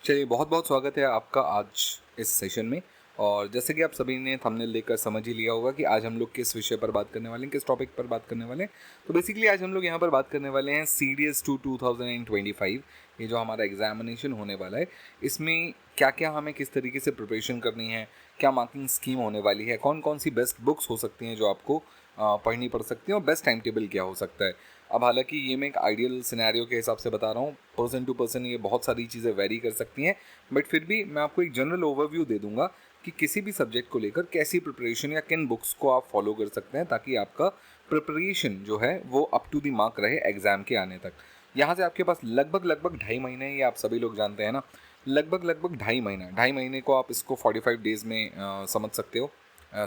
चलिए, बहुत बहुत स्वागत है आपका आज इस सेशन में। और जैसे कि आप सभी ने थंबनेल देखकर समझ ही लिया होगा कि आज हम लोग किस विषय पर बात करने वाले हैं, किस टॉपिक पर बात करने वाले हैं। तो बेसिकली आज हम लोग यहाँ पर बात करने वाले हैं CDS 2 2025। ये जो हमारा एग्जामिनेशन होने वाला है, इसमें क्या क्या हमें किस तरीके से प्रिपरेशन करनी है, क्या मार्किंग स्कीम होने वाली है, कौन कौन सी बेस्ट बुक्स हो सकती हैं जो आपको पढ़नी पड़ सकती हैं, और बेस्ट टाइम टेबल क्या हो सकता है। अब हालांकि ये मैं एक आइडियल सिनेरियो के हिसाब से बता रहा हूँ, पर्सन टू पर्सन ये बहुत सारी चीज़ें वेरी कर सकती हैं, बट फिर भी मैं आपको एक जनरल ओवरव्यू दे दूंगा कि किसी भी सब्जेक्ट को लेकर कैसी प्रिपरेशन या किन बुक्स को आप फॉलो कर सकते हैं ताकि आपका प्रिपरेशन जो है वो अप टू द मार्क रहे एग्जाम के आने तक। यहाँ से आपके पास लगभग लगभग 2.5 महीने, ये आप सभी लोग जानते हैं ना, लगभग लगभग 2.5 महीना, 2.5 महीने को आप इसको 45 डेज में समझ सकते हो।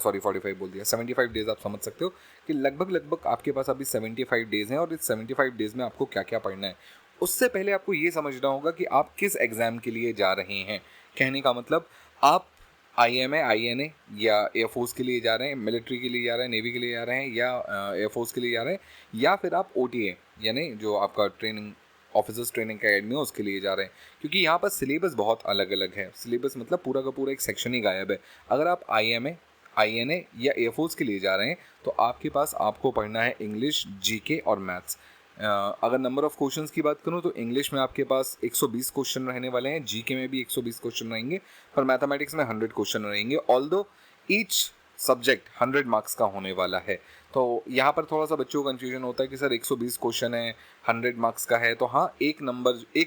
सॉरी, 45 बोल दिया, 75 डेज आप समझ सकते हो कि लगभग लगभग आपके पास अभी 75 डेज हैं, और इस 75 डेज में आपको क्या क्या पढ़ना है। उससे पहले आपको ये समझना होगा कि आप किस एग्ज़ाम के लिए जा रहे हैं। कहने का मतलब, आप IMA INA या एयरफोर्स के लिए जा रहे हैं, मिलिट्री के लिए जा रहे हैं, नेवी के लिए जा रहे हैं, या एयरफोर्स के लिए जा रहे हैं, या फिर आप OTA यानी जो आपका ट्रेनिंग ऑफिसर्स ट्रेनिंग अकेडमी है उसके लिए जा रहे हैं। क्योंकि यहाँ पर सिलेबस बहुत अलग अलग है। सिलेबस मतलब पूरा का पूरा एक सेक्शन ही गायब है। अगर आप IMA INA या एयरफोर्स के लिए जा रहे हैं तो आपके पास आपको पढ़ना है इंग्लिश, GK और मैथ्स। अगर नंबर ऑफ क्वेश्चंस की बात करूं तो इंग्लिश में आपके पास 120 क्वेश्चन रहने वाले हैं, GK में भी 120 क्वेश्चन रहेंगे, पर मैथमेटिक्स में 100 क्वेश्चन रहेंगे। ऑल्दो ईच सब्जेक्ट 100 मार्क्स का होने वाला है। तो यहाँ पर थोड़ा सा बच्चों को कन्फ्यूजन होता है कि सर 120 क्वेश्चन है, 100 मार्क्स का है, तो हाँ, एक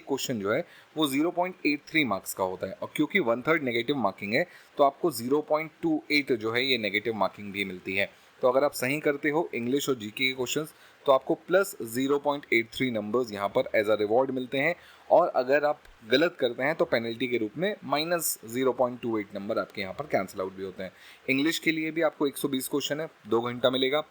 क्वेश्चन जो है वो 0.83 मार्क्स का होता है, और क्योंकि 1/3 नेगेटिव मार्किंग है तो आपको 0.28 जो है ये नेगेटिव मार्किंग भी मिलती है। तो अगर आप सही करते हो इंग्लिश और GK के क्वेश्चंस तो आपको प्लस 0.83 नंबर्स यहाँ पर एज अ रिवॉर्ड मिलते हैं, और अगर आप गलत करते हैं तो पेनल्टी के रूप में माइनस 0.28 नंबर आपके यहाँ पर कैंसिल आउट भी होते हैं। इंग्लिश के लिए भी आपको 120 क्वेश्चन है, 2 घंटा मिलेगा।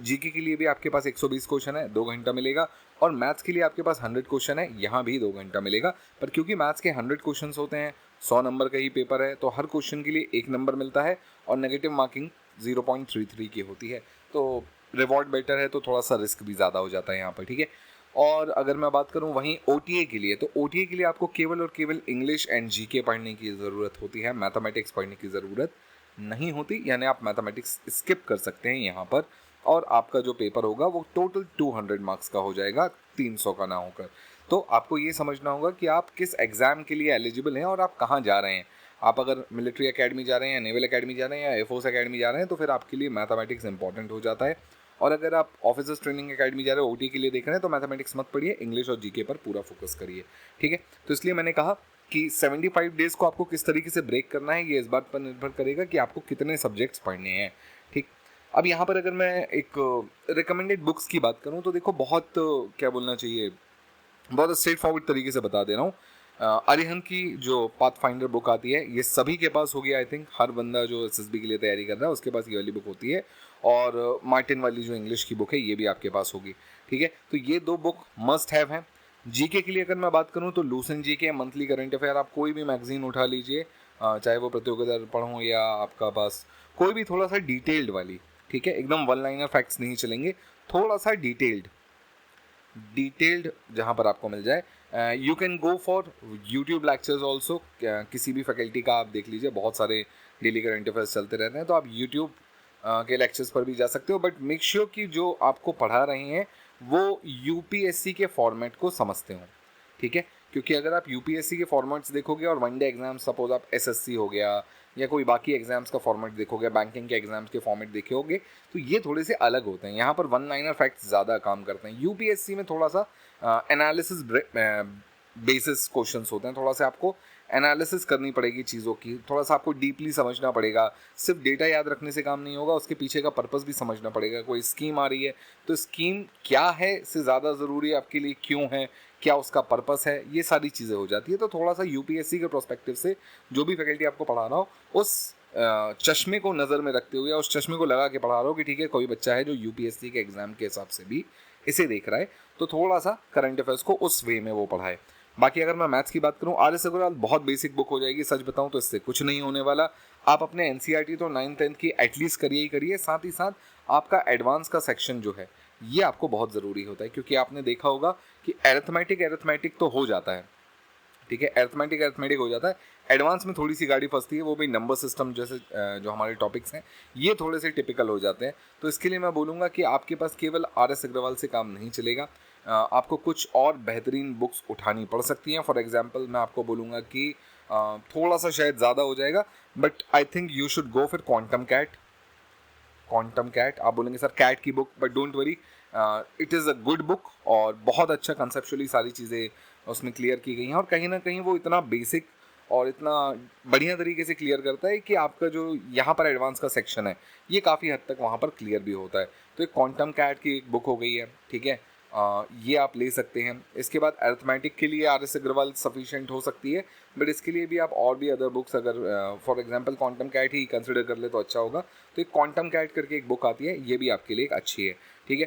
GK के लिए भी आपके पास 120 क्वेश्चन है, 2 घंटा मिलेगा। और मैथ्स के लिए आपके पास 100 क्वेश्चन है, यहाँ भी 2 घंटा मिलेगा। पर क्योंकि मैथ्स के 100 क्वेश्चन होते हैं, 100 नंबर का ही पेपर है, तो हर क्वेश्चन के लिए 1 नंबर मिलता है, और नेगेटिव मार्किंग 0.33 की होती है। तो रिवॉर्ड बेटर है, तो थोड़ा सा रिस्क भी ज़्यादा हो जाता है यहाँ पर, ठीक है। और अगर मैं बात करूँ वहीं OTA के लिए, तो OTA के लिए आपको केवल और केवल इंग्लिश एंड GK पढ़ने की ज़रूरत होती है, मैथमेटिक्स पढ़ने की ज़रूरत नहीं होती। यानी आप मैथमेटिक्स स्किप कर सकते हैं यहाँ पर, और आपका जो पेपर होगा वो टोटल 200 मार्क्स का हो जाएगा, 300 का ना होकर। तो आपको ये समझना होगा कि आप किस एग्ज़ाम के लिए एलिजिबल हैं और आप कहाँ जा रहे हैं। आप अगर मिलिट्री एकेडमी जा रहे हैं, या नेवल एकेडमी जा रहे हैं, या एयरफोर्स एकेडमी जा रहे हैं, तो फिर आपके लिए मैथमेटिक्स इंपॉर्टेंट हो जाता है। और अगर आप ऑफिसर्स ट्रेनिंग एकेडमी जा रहे हो, OT के लिए देख रहे हैं, तो मैथमेटिक्स मत पढ़िए, इंग्लिश और GK पर पूरा फोकस करिए, ठीक है। तो इसलिए मैंने कहा कि 75 डेज को आपको किस तरीके से ब्रेक करना है, ये इस बात पर निर्भर करेगा कि आपको कितने सब्जेक्ट्स पढ़ने हैं, ठीक। अब यहाँ पर अगर मैं एक रिकमेंडेड बुक्स की बात करूँ तो देखो, बहुत क्या बोलना चाहिए, बहुत स्ट्रेट फॉरवर्ड तरीके से बता दे रहा हूँ। अरिहंत की जो पाथ फाइंडर बुक आती है, ये सभी के पास होगी। आई थिंक हर बंदा जो SSB के लिए तैयारी कर रहा है उसके पास ये वाली बुक होती है। और मार्टिन वाली जो इंग्लिश की बुक है ये भी आपके पास होगी, ठीक है। तो ये 2 बुक मस्ट हैव हैं। GK के लिए अगर मैं बात करूँ तो Lucent GK, monthly current affair, आप कोई भी मैगजीन उठा लीजिए, चाहे वो प्रतियोगिता दर्पण हो या आपका पास कोई भी थोड़ा सा डिटेल्ड वाली, ठीक है, एकदम वन लाइनर फैक्ट्स नहीं चलेंगे, थोड़ा सा डिटेल्ड जहाँ पर आपको मिल जाए। You can go for YouTube lectures also, किसी भी फैकल्टी का आप देख लीजिए, बहुत सारे डेली करंट अफेयर्स चलते रहते हैं, तो आप यूट्यूब के लेक्चर्स पर भी जा सकते हो। बट मेक श्योर कि जो आपको पढ़ा रहे हैं वो UPSC के फॉर्मेट को समझते हो, ठीक है। क्योंकि अगर आप UPSC के फॉर्मेट्स देखोगे और वनडे एग्जाम, सपोज आप SSC हो गया या कोई बाकी एग्जाम्स का फॉर्मेट देखोगे, बैंकिंग के एग्जाम्स के फॉर्मेट देखे होगे, तो ये थोड़े से अलग होते हैं। यहाँ पर वन लाइनर फैक्ट्स ज़्यादा काम करते हैं। UPSC में थोड़ा सा एनालिसिस बेसिस क्वेश्चंस होते हैं, थोड़ा सा आपको एनालिसिस करनी पड़ेगी चीज़ों की, थोड़ा सा आपको डीपली समझना पड़ेगा। सिर्फ डेटा याद रखने से काम नहीं होगा, उसके पीछे का पर्पस भी समझना पड़ेगा। कोई स्कीम आ रही है तो स्कीम क्या है से ज़्यादा ज़रूरी आपके लिए क्यों है, क्या उसका पर्पस है, ये सारी चीज़ें हो जाती है। तो थोड़ा सा UPSC के प्रोस्पेक्टिव से जो भी फैकल्टी आपको पढ़ा रहा हो, उस चश्मे को नज़र में रखते हुए, उस चश्मे को लगा के पढ़ा रहा हो कि ठीक है, कोई बच्चा है जो UPSC के एग्ज़ाम के हिसाब से भी इसे देख रहा है, तो थोड़ा सा करंट अफेयर्स को उस वे में वो पढ़ाए। बाकी अगर मैं मैथ्स की बात करूँ, RS अग्रवाल बहुत बेसिक बुक हो जाएगी। सच बताऊँ तो इससे कुछ नहीं होने वाला। आप अपने NCERT तो 9th-10th की एटलीस्ट करिए ही करिए, साथ ही साथ आपका एडवांस का सेक्शन जो है ये आपको बहुत ज़रूरी होता है। क्योंकि आपने देखा होगा कि एरिथमेटिक तो हो जाता है, ठीक है, अरिथमेटिक अरिथमेटिक हो जाता है। एडवांस में थोड़ी सी गाड़ी फंसती है, वो भी नंबर सिस्टम जैसे जो हमारे टॉपिक्स हैं ये थोड़े से टिपिकल हो जाते हैं। तो इसके लिए मैं बोलूँगा कि आपके पास केवल RS अग्रवाल से काम नहीं चलेगा, आपको कुछ और बेहतरीन बुक्स उठानी पड़ सकती हैं। फॉर एग्जांपल मैं आपको बोलूँगा कि थोड़ा सा शायद ज़्यादा हो जाएगा, but I think you should go for quantum CAT. Quantum CAT, आप बोलेंगे सर कैट की book, but don't worry, it is a good book और बहुत अच्छा कंसेप्चुअली सारी चीज़ें उसमें क्लियर की गई हैं। और कहीं ना कहीं वो इतना बेसिक और इतना बढ़िया तरीके से क्लियर करता है कि आपका जो यहाँ पर एडवांस का सेक्शन है ये काफ़ी हद तक वहाँ पर क्लियर भी होता है। तो एक क्वांटम कैट की एक बुक हो गई है, ठीक है, ये आप ले सकते हैं। इसके बाद अरिथमेटिक के लिए RS अग्रवाल सफिशिएंट हो सकती है, बट इसके लिए भी आप और भी अदर बुक्स अगर फॉर एग्जांपल क्वांटम कैट ही कंसिडर कर ले तो अच्छा होगा। तो एक क्वांटम कैट करके एक बुक आती है, ये भी आपके लिए एक अच्छी है, ठीक है।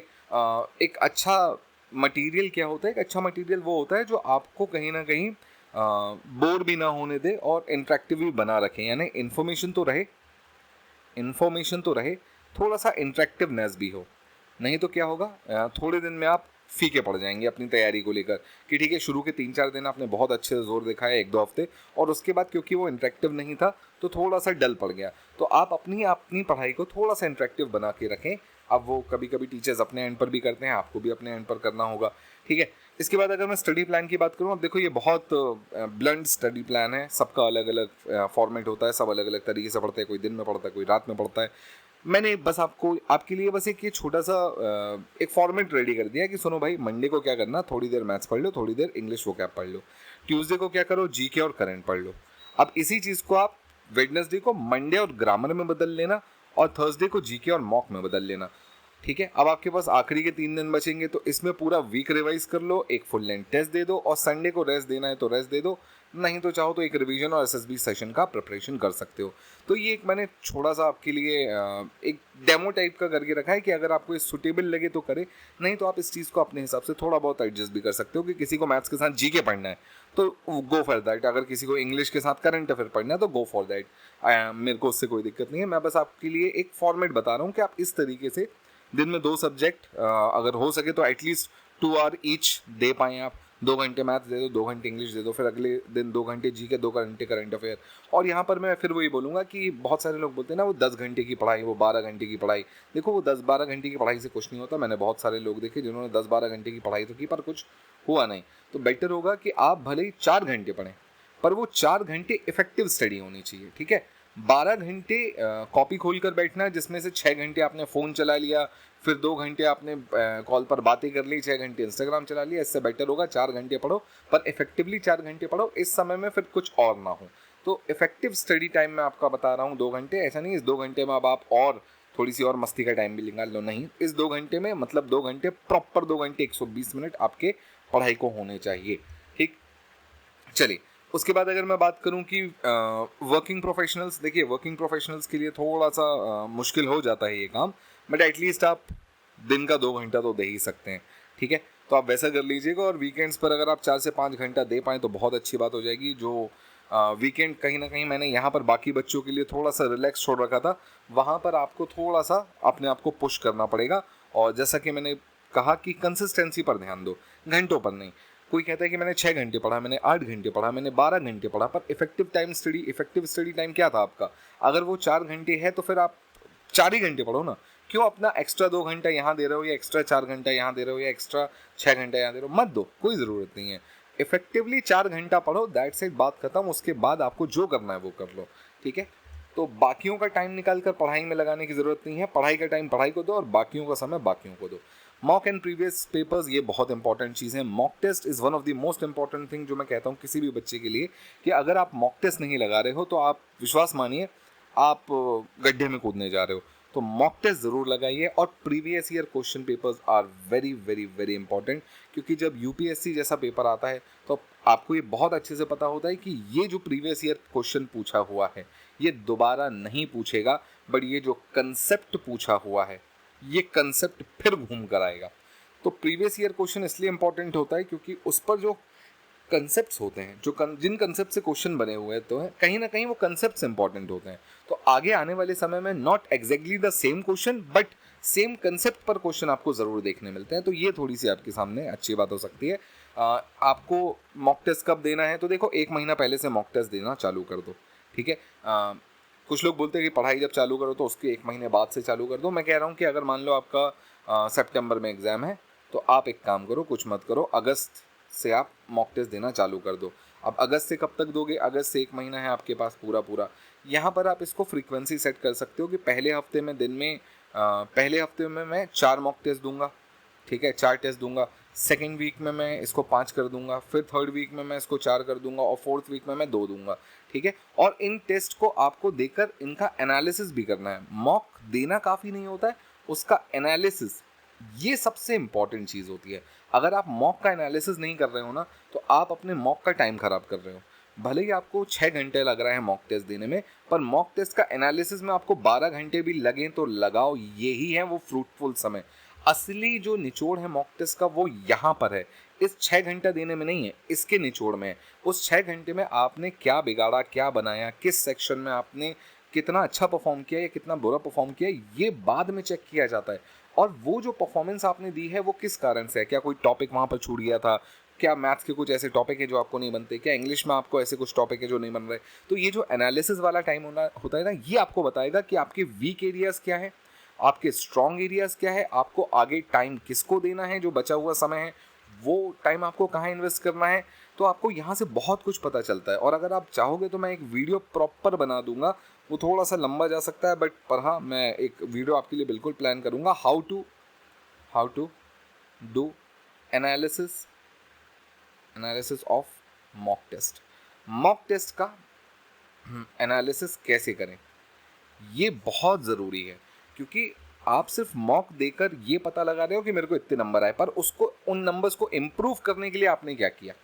एक अच्छा मटेरियल क्या होता है? एक अच्छा मटेरियल वो होता है जो आपको कहीं ना कहीं बोर भी ना होने दे और इंटरेक्टिव भी बना रखे, यानी इन्फॉर्मेशन तो रहे, थोड़ा सा इंटरेक्टिवनेस भी हो। नहीं तो क्या होगा, थोड़े दिन में आप फीके पड़ जाएंगे अपनी तैयारी को लेकर कि ठीक है शुरू के 3-4 दिन आपने बहुत अच्छे से जोर दिखाया, 1-2 हफ्ते, और उसके बाद क्योंकि वो इंटरेक्टिव नहीं था तो थोड़ा सा डल पड़ गया। तो आप अपनी पढ़ाई को थोड़ा सा इंटरेक्टिव बना के रखें। अब वो कभी कभी टीचर्स अपने एंड पर भी करते हैं, आपको भी अपने एंड पर करना होगा, ठीक है। इसके बाद अगर मैं स्टडी प्लान की बात करूँ, अब देखो ये बहुत ब्लंड स्टडी प्लान है, सबका अलग अलग फॉर्मेट होता है, सब अलग अलग तरीके से पढ़ते हैं, कोई दिन में पढ़ता है, कोई रात में पढ़ता है। मैंने बस आपके लिए बस एक ये छोटा सा एक फॉर्मेट रेडी कर दिया कि सुनो भाई, मंडे को क्या करना, थोड़ी देर मैथ्स पढ़ लो, थोड़ी देर इंग्लिश वोकैब पढ़ लो, ट्यूसडे को क्या करो, जीके और करंट पढ़ लो। अब इसी चीज़ को आप वेडनेसडे को मंडे और ग्रामर में बदल लेना और थर्सडे को जीके और मॉक में बदल लेना, ठीक है। अब आपके पास आखिरी के 3 दिन बचेंगे, तो इसमें पूरा वीक रिवाइज कर लो, एक फुल लेंथ टेस्ट दे दो और संडे को रेस्ट देना है तो रेस्ट दे दो, नहीं तो चाहो तो एक रिवीजन और SSB सेशन का प्रिपरेशन कर सकते हो। तो ये एक मैंने छोटा सा आपके लिए एक डेमो टाइप का करके रखा है कि अगर आपको ये सुटेबल लगे तो करे, नहीं तो आप इस चीज़ को अपने हिसाब से थोड़ा बहुत एडजस्ट भी कर सकते हो कि किसी को मैथ्स के साथ जीके पढ़ना है तो गो फॉर दैट, अगर किसी को इंग्लिश के साथ करंट अफेयर पढ़ना है तो गो फॉर दैट। मेरे को उससे कोई दिक्कत नहीं है, मैं बस आपके लिए एक फॉर्मेट बता रहा हूँ कि आप इस तरीके से दिन में 2 सब्जेक्ट अगर हो सके तो एटलीस्ट 2 आवर ईच दे पाएँ आप। 2 घंटे मैथ्स दे दो, 2 घंटे इंग्लिश दे दो, फिर अगले दिन 2 घंटे जीके, 2 घंटे करंट अफेयर। और यहाँ पर मैं फिर वही बोलूँगा कि बहुत सारे लोग बोलते हैं ना वो 10 घंटे की पढ़ाई, वो 12 घंटे की पढ़ाई। देखो वो 10-12 घंटे की पढ़ाई से कुछ नहीं होता। मैंने बहुत सारे लोग देखे जिन्होंने 10-12 घंटे की पढ़ाई तो की पर कुछ हुआ नहीं। तो बेटर होगा कि आप भले ही 4 घंटे पढ़ें, पर वो 4 घंटे इफेक्टिव स्टडी होनी चाहिए, ठीक है। 12 घंटे कॉपी खोल कर बैठना जिसमें से 6 घंटे आपने फ़ोन चला लिया, फिर 2 घंटे आपने कॉल पर बातें कर ली, 6 घंटे इंस्टाग्राम चला लिया, इससे बेटर होगा 4 घंटे पढ़ो, पर इफेक्टिवली 4 घंटे पढ़ो, इस समय में फिर कुछ और ना हो। तो इफेक्टिव स्टडी टाइम मैं आपका बता रहा हूँ 2 घंटे, ऐसा नहीं इस 2 घंटे में अब आप और थोड़ी सी और मस्ती का टाइम भी निकाल लो, नहीं, इस 2 घंटे में मतलब 2 घंटे प्रॉपर 2 घंटे 120 मिनट आपके पढ़ाई को होने चाहिए, ठीक। चलिए उसके बाद अगर मैं बात करूं कि वर्किंग प्रोफेशनल्स, देखिए वर्किंग प्रोफेशनल्स के लिए थोड़ा सा मुश्किल हो जाता है ये काम, बट एटलीस्ट आप दिन का 2 घंटा तो दे ही सकते हैं, ठीक है। तो आप वैसा कर लीजिएगा और वीकेंड्स पर अगर आप 4 से 5 घंटा दे पाएँ तो बहुत अच्छी बात हो जाएगी। जो वीकेंड कहीं ना कहीं मैंने यहाँ पर बाकी बच्चों के लिए थोड़ा सा रिलैक्स छोड़ रखा था, वहाँ पर आपको थोड़ा सा अपने आप को पुश करना पड़ेगा। और जैसा कि मैंने कहा कि कंसिस्टेंसी पर ध्यान दो, घंटों पर नहीं। कोई कहता है कि मैंने 6 घंटे पढ़ा, मैंने 8 घंटे पढ़ा, मैंने 12 घंटे पढ़ा, पर इफेक्टिव स्टडी टाइम क्या था आपका? अगर वो 4 घंटे है तो फिर आप 4 ही घंटे पढ़ो ना। क्यों अपना एक्स्ट्रा 2 घंटा यहाँ दे रहे हो या एक्स्ट्रा 4 घंटा यहाँ दे रहे हो या एक्स्ट्रा 6 घंटा यहाँ दे रहे हो? मत दो, कोई ज़रूरत नहीं है। इफेक्टिवली 4 घंटा पढ़ो, दैट्स इट, बात खत्म। उसके बाद आपको जो करना है वो कर लो, ठीक है। तो बाकियों का टाइम निकाल कर पढ़ाई में लगाने की ज़रूरत नहीं है। पढ़ाई का टाइम पढ़ाई को दो और बाकियों का समय बाकियों को दो। मॉक एंड प्रीवियस पेपर्स ये बहुत इंपॉर्टेंट चीज़ है। Mock test is one of the most important thing जो मैं कहता हूँ किसी भी बच्चे के लिए, कि अगर आप मॉक टेस्ट नहीं लगा रहे हो तो आप विश्वास मानिए आप गड्ढे में कूदने जा रहे हो। तो मॉक टेस्ट ज़रूर लगाइए और previous year question papers are very very very important, क्योंकि जब यूपीएससी जैसा पेपर आता है तो आपको ये बहुत अच्छे से पता होता है कि ये जो प्रीवियस ईयर क्वेश्चन पूछा हुआ है ये दोबारा नहीं पूछेगा, बट ये जो कंसेप्ट पूछा हुआ है ये कंसेप्ट फिर घूम कर आएगा। तो प्रीवियस ईयर क्वेश्चन इसलिए इंपॉर्टेंट होता है क्योंकि उस पर जो कंसेप्ट्स होते हैं, जिन कंसेप्ट से क्वेश्चन बने हुए तो है, कहीं ना कहीं वो कंसेप्ट्स इंपॉर्टेंट होते हैं। तो आगे आने वाले समय में not exactly the same question but same concept पर क्वेश्चन आपको ज़रूर देखने मिलते हैं। तो ये थोड़ी सी आपके सामने अच्छी बात हो सकती है। आपको मॉक टेस्ट कब देना है, तो देखो 1 महीना पहले से मॉक टेस्ट देना चालू कर दो, ठीक है। कुछ लोग बोलते हैं कि पढ़ाई जब चालू करो तो उसके 1 महीने बाद से चालू कर दो। मैं कह रहा हूँ कि अगर मान लो आपका सितंबर में एग्ज़ाम है, तो आप एक काम करो, कुछ मत करो, अगस्त से आप मॉक टेस्ट देना चालू कर दो। अब अगस्त से कब तक दोगे? अगस्त से 1 महीना है आपके पास पूरा पूरा। यहाँ पर आप इसको फ्रीक्वेंसी सेट कर सकते हो कि पहले हफ्ते में दिन में पहले हफ्ते में मैं 4 मॉक टेस्ट दूंगा, ठीक है, 4 टेस्ट दूंगा। सेकेंड वीक में मैं इसको 5 कर दूंगा, फिर थर्ड वीक में मैं इसको 4 कर दूंगा, और फोर्थ वीक में मैं 2 दूंगा, ठीक है। और इन टेस्ट को आपको देकर इनका एनालिसिस भी करना है। मॉक देना काफ़ी नहीं होता है, उसका एनालिसिस ये सबसे इंपॉर्टेंट चीज़ होती है। अगर आप मॉक का एनालिसिस नहीं कर रहे हो ना, तो आप अपने मॉक का टाइम खराब कर रहे हो। भले ही आपको 6 घंटे लग रहा है मॉक टेस्ट देने में, पर मॉक टेस्ट का एनालिसिस में आपको 12 घंटे भी लगें तो लगाओ, यही है वो फ्रूटफुल समय। असली जो निचोड़ है मॉक टेस्ट का वो यहाँ पर है, इस 6 घंटा देने में नहीं है, इसके निचोड़ में है। उस 6 घंटे में आपने क्या बिगाड़ा, क्या बनाया, किस सेक्शन में आपने कितना अच्छा परफॉर्म किया या कितना बुरा परफॉर्म किया, ये बाद में चेक किया जाता है। और वो जो परफॉर्मेंस आपने दी है वो किस कारण से है, क्या कोई टॉपिक वहाँ पर छूट गया था, क्या मैथ्स के कुछ ऐसे टॉपिक है जो आपको नहीं बनते, क्या इंग्लिश में आपको ऐसे कुछ टॉपिक है जो नहीं बन रहे। तो ये जो एनालिसिस वाला टाइम होता है ना, ये आपको बताएगा कि आपके वीक एरियाज क्या है, आपके स्ट्रॉन्ग एरियाज क्या है, आपको आगे टाइम किसको देना है, जो बचा हुआ समय है वो टाइम आपको कहाँ इन्वेस्ट करना है। तो आपको यहाँ से बहुत कुछ पता चलता है। और अगर आप चाहोगे तो मैं एक वीडियो प्रॉपर बना दूंगा, वो थोड़ा सा लंबा जा सकता है, बट पर हाँ, मैं एक वीडियो आपके लिए बिल्कुल प्लान करूंगा, how to do analysis of mock test का एनालिसिस कैसे करें, ये बहुत ज़रूरी है। क्योंकि आप सिर्फ मॉक देकर ये पता लगा रहे हो कि मेरे को इतने नंबर आए, पर उसको उन नंबर्स को इम्प्रूव करने के लिए आपने क्या किया?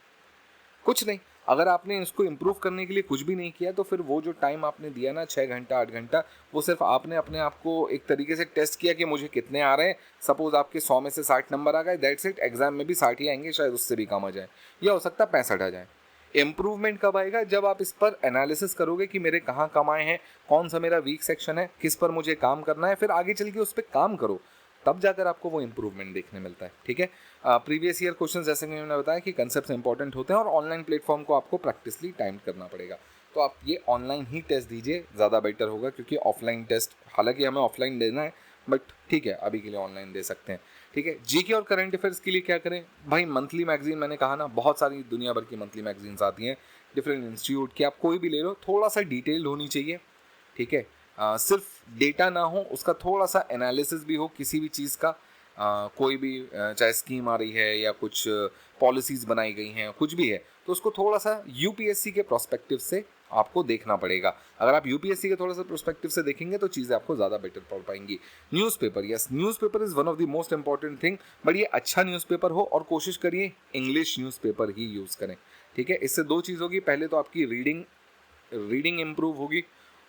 कुछ नहीं। अगर आपने इसको इम्प्रूव करने के लिए कुछ भी नहीं किया, तो फिर वो जो टाइम आपने दिया ना, 6 घंटा 8 घंटा, वो सिर्फ आपने अपने आप को एक तरीके से टेस्ट किया कि मुझे कितने आ रहे हैं। सपोज आपके 100 में से 60 नंबर आ गए, दैट्स इट। एग्जाम में भी 60 ही आएंगे, शायद उससे भी कम आ जाए, या हो सकता है 65 आ जाए। इम्प्रूवमेंट कब आएगा? जब आप इस पर एनालिसिस करोगे कि मेरे कहाँ कम आए हैं, कौन सा मेरा वीक सेक्शन है, किस पर मुझे काम करना है, फिर आगे चल के उस पर काम करो, तब जाकर आपको वो इम्प्रूवमेंट देखने मिलता है, ठीक है। प्रीवियस ईयर क्वेश्चन, जैसे कि मैंने बताया कि कंसेप्ट इंपॉर्टेंट होते हैं, और ऑनलाइन प्लेटफॉर्म को आपको प्रैक्टिसली टाइम करना पड़ेगा। तो आप ये ऑनलाइन ही टेस्ट दीजिए, ज़्यादा बेटर होगा। क्योंकि ऑफलाइन टेस्ट, हालांकि हमें ऑफलाइन देना है, बट ठीक है, अभी के लिए ऑनलाइन दे सकते हैं, ठीक है। जीके और करंट अफेयर्स के लिए क्या करें भाई? मंथली मैगजीन, मैंने कहा ना, बहुत सारी दुनिया भर की मंथली मैगजीन्स आती हैं, डिफरेंट इंस्टीट्यूट की, आप कोई भी ले लो, थोड़ा सा डिटेल्ड होनी चाहिए, ठीक है। सिर्फ डेटा ना हो, उसका थोड़ा सा एनालिसिस भी हो किसी भी चीज़ का। कोई भी चाहे स्कीम आ रही है या कुछ पॉलिसीज़ बनाई गई हैं, कुछ भी है, तो उसको थोड़ा सा यूपीएससी के प्रोस्पेक्टिव से आपको देखना पड़ेगा। अगर आप यूपीएससी के थोड़ा सा प्रोस्पेक्टिव से देखेंगे तो चीज़ें आपको ज़्यादा बेटर पड़ पाएंगी। Newspaper, yes, newspaper is one of the most important thing, but ये अच्छा न्यूज़पेपर हो, और कोशिश करिए इंग्लिश न्यूज़पेपर ही यूज़ करें, ठीक है। इससे दो चीज़ होगी, पहले तो आपकी रीडिंग इम्प्रूव होगी,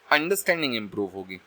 अंडरस्टैंडिंग इम्प्रूव होगी,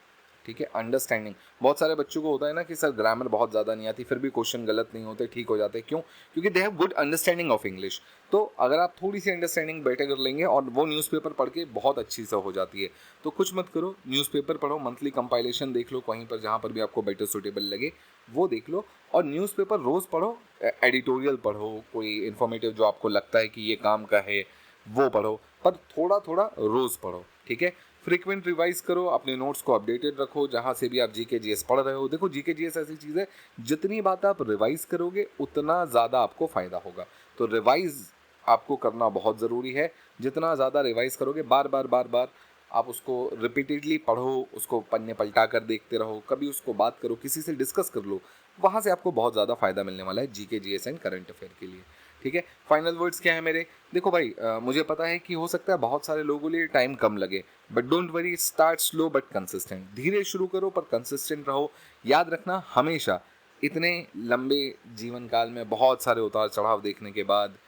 ठीक है। अंडरस्टैंडिंग, बहुत सारे बच्चों को होता है ना कि सर ग्रामर बहुत ज़्यादा नहीं आती, फिर भी क्वेश्चन गलत नहीं होते, ठीक हो जाते, क्यों? क्योंकि they have good understanding of English. तो अगर आप थोड़ी सी अंडरस्टैंडिंग बेटर कर लेंगे, और वो न्यूज़पेपर पढ़ के बहुत अच्छी से हो जाती है। तो कुछ मत करो, न्यूज़पेपर पढ़ो, मंथली कंपाइलेशन देख लो, कहीं पर जहाँ पर भी आपको बेटर सुटेबल लगे वो देख लो, और न्यूज़पेपर रोज़ पढ़ो, एडिटोरियल पढ़ो, कोई इन्फॉर्मेटिव जो आपको लगता है कि ये काम का है वो पढ़ो, पर थोड़ा थोड़ा रोज़ पढ़ो, ठीक है। फ्रीक्वेंट रिवाइज करो, अपने नोट्स को अपडेटेड रखो, जहाँ से भी आप जीके जीएस पढ़ रहे हो। देखो, जीके जीएस ऐसी चीज़ है, जितनी बात आप रिवाइज करोगे उतना ज़्यादा आपको फ़ायदा होगा। तो रिवाइज आपको करना बहुत ज़रूरी है। जितना ज़्यादा रिवाइज करोगे, बार बार आप उसको रिपीटेडली पढ़ो, उसको पन्ने पलटा कर देखते रहो, कभी उसको बात करो, किसी से डिस्कस कर लो, वहाँ से आपको बहुत ज़्यादा फ़ायदा मिलने वाला है GK GS and current affair के लिए, ठीक है। फाइनल वर्ड्स क्या है मेरे? देखो भाई, मुझे पता है कि हो सकता है बहुत सारे लोगों लिए टाइम कम लगे, but don't worry, start slow but consistent. धीरे शुरू करो पर कंसिस्टेंट रहो। याद रखना, हमेशा इतने लंबे जीवन काल में बहुत सारे उतार चढ़ाव देखने के बाद,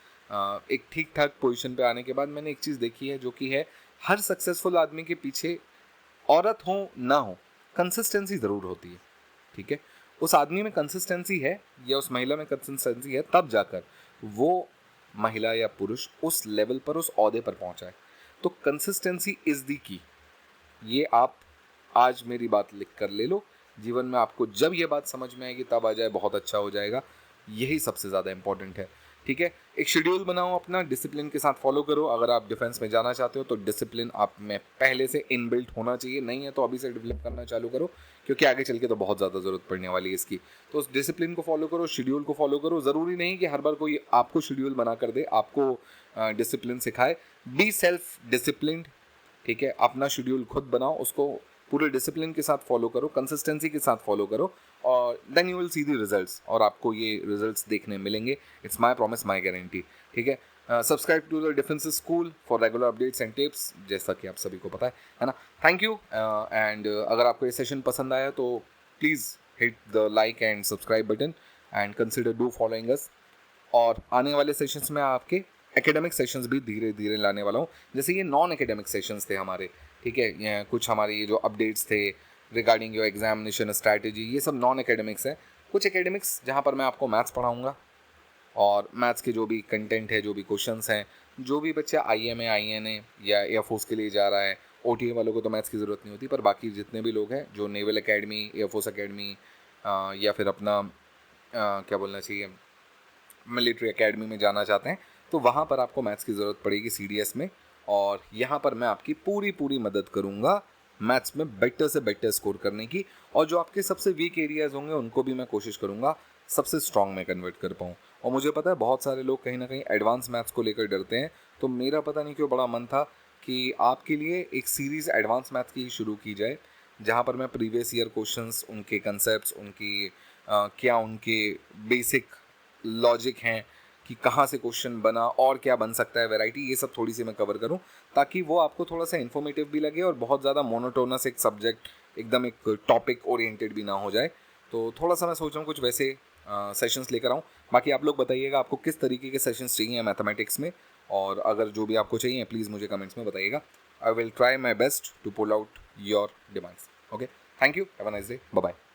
एक ठीक ठाक पोजीशन पे आने के बाद, मैंने एक चीज़ देखी है, जो कि है, हर सक्सेसफुल आदमी के पीछे, औरत हो ना हो, कंसिस्टेंसी ज़रूर होती है, ठीक है। उस आदमी में कंसिस्टेंसी है या उस महिला में कंसिस्टेंसी है, तब जाकर वो महिला या पुरुष उस लेवल पर, उस ओहदे पर पहुंचा है। तो कंसिस्टेंसी इज द की। ये आप आज मेरी बात लिख कर ले लो, जीवन में आपको जब ये बात समझ में आएगी तब आ जाए, बहुत अच्छा हो जाएगा। यही सबसे ज़्यादा इंपॉर्टेंट है। ठीक है। एक शेड्यूल बनाओ अपना, डिसिप्लिन के साथ फॉलो करो। अगर आप डिफेंस में जाना चाहते हो तो डिसिप्लिन आप में पहले से इनबिल्ट होना चाहिए, नहीं है तो अभी से डेवलप करना चालू करो, क्योंकि आगे चल के तो बहुत ज़्यादा ज़रूरत पड़ने वाली है इसकी। तो उस डिसिप्लिन को फॉलो करो, शेड्यूल को फॉलो करो। ज़रूरी नहीं कि हर बार कोई आपको शेड्यूल बना कर दे, आपको डिसिप्लिन सिखाए। बी सेल्फ डिसिप्लिन्ड, ठीक है। अपना शेड्यूल खुद बनाओ, उसको पूरे डिसिप्लिन के साथ फॉलो करो, कंसिस्टेंसी के साथ फॉलो करो, और then you will see the results, और आपको ये रिजल्ट्स देखने मिलेंगे। It's my promise, my guarantee, ठीक है। Subscribe to the defence school for regular updates and tips, जैसा कि आप सभी को पता है ना। Thank you. एंड अगर आपको ये सेशन पसंद आया तो please hit the like and subscribe button and consider do following us. और आने वाले सेशंस में आपके एकेडमिक सेशंस भी धीरे धीरे लाने वाला हूँ। जैसे ये नॉन एकेडमिक सेशंस थे हमारे, ठीक है। ये कुछ हमारे ये जो अपडेट्स थे रिगार्डिंग योर एग्जामिनेशन स्ट्रैटेजी, ये सब नॉन एकेडमिक्स है। कुछ एकेडमिक्स जहाँ पर मैं आपको मैथ्स पढ़ाऊँगा, और मैथ्स के जो भी कंटेंट है, जो भी क्वेश्चंस हैं, जो भी बच्चा IMA INA या एयरफोर्स के लिए जा रहा है, OTA वालों को तो मैथ्स की ज़रूरत नहीं होती, पर बाकी जितने भी लोग हैं जो नेवल एकेडमी, एयरफोर्स एकेडमी, या फिर अपना क्या बोलना चाहिए, मिलिट्री एकेडमी में जाना चाहते हैं, तो वहाँ पर आपको मैथ्स की ज़रूरत पड़ेगी CDS में। और यहाँ पर मैं आपकी पूरी मदद करूँगा मैथ्स में बेटर से बेटर स्कोर करने की, और जो आपके सबसे वीक एरियाज़ होंगे उनको भी मैं कोशिश करूँगा सबसे स्ट्रॉन्ग में कन्वर्ट कर पाऊँ। और मुझे पता है बहुत सारे लोग कहीं ना कहीं एडवांस मैथ्स को लेकर डरते हैं, तो मेरा पता नहीं क्यों बड़ा मन था कि आपके लिए एक सीरीज़ एडवांस मैथ्स की शुरू की जाए, जहाँ पर मैं प्रीवियस ईयर क्वेश्चंस, उनके कंसेप्ट्स, उनकी क्या उनके बेसिक लॉजिक हैं कि कहाँ से क्वेश्चन बना और क्या बन सकता है, वैरायटी, ये सब थोड़ी सी मैं कवर करूँ, ताकि वो आपको थोड़ा सा इन्फॉर्मेटिव भी लगे और बहुत ज़्यादा मोनोटोनस एक सब्जेक्ट, एकदम एक टॉपिक ओरिएंटेड भी ना हो जाए। तो थोड़ा सा मैं सोच रहा हूँ कुछ वैसे सेशंस लेकर आऊँ। बाकी आप लोग बताइएगा आपको किस तरीके के सेशंस चाहिए मैथमेटिक्स में, और अगर जो भी आपको चाहिए प्लीज़ मुझे कमेंट्स में बताइएगा। I will try my best to pull out your demands. Okay, thank you, have a nice day, bye bye.